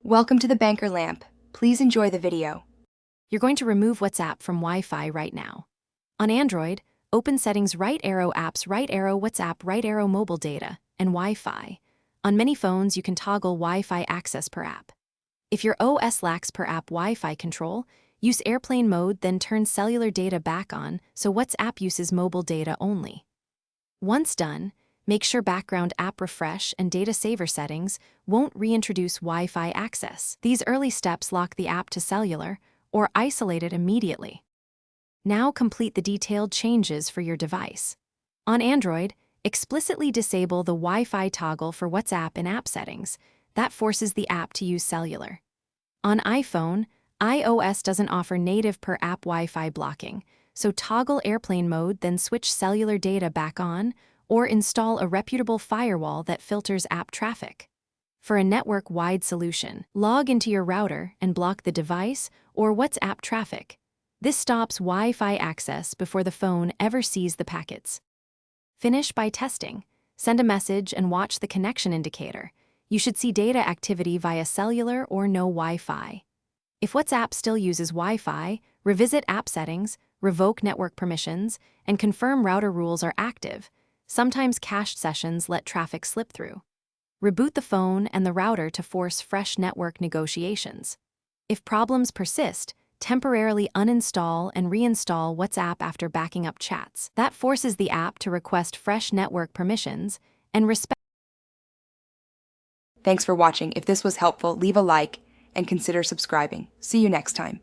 Welcome to the Banker Lamp. Please enjoy the video. You're going to remove WhatsApp from Wi-Fi right now. On Android, open Settings, right arrow Apps, right arrow WhatsApp, right arrow Mobile Data, and Wi-Fi. On many phones, you can toggle Wi-Fi access per app. If your OS lacks per app Wi-Fi control, use airplane mode, then turn cellular data back on so WhatsApp uses mobile data only. Once done, make sure background app refresh and data saver settings won't reintroduce Wi-Fi access. These early steps lock the app to cellular or isolate it immediately. Now complete the detailed changes for your device. On Android, explicitly disable the Wi-Fi toggle for WhatsApp in app settings. That forces the app to use cellular. On iPhone, iOS doesn't offer native per-app Wi-Fi blocking, so toggle airplane mode, then switch cellular data back on, or install a reputable firewall that filters app traffic. For a network-wide solution, log into your router and block the device or WhatsApp traffic. This stops Wi-Fi access before the phone ever sees the packets. Finish by testing. Send a message and watch the connection indicator. You should see data activity via cellular or no Wi-Fi. If WhatsApp still uses Wi-Fi, revisit app settings, revoke network permissions, and confirm router rules are active. Sometimes cached sessions let traffic slip through. Reboot the phone and the router to force fresh network negotiations. If problems persist, temporarily uninstall and reinstall WhatsApp after backing up chats. That forces the app to request fresh network permissions and respect. Thanks for watching. If this was helpful, leave a like and consider subscribing. See you next time.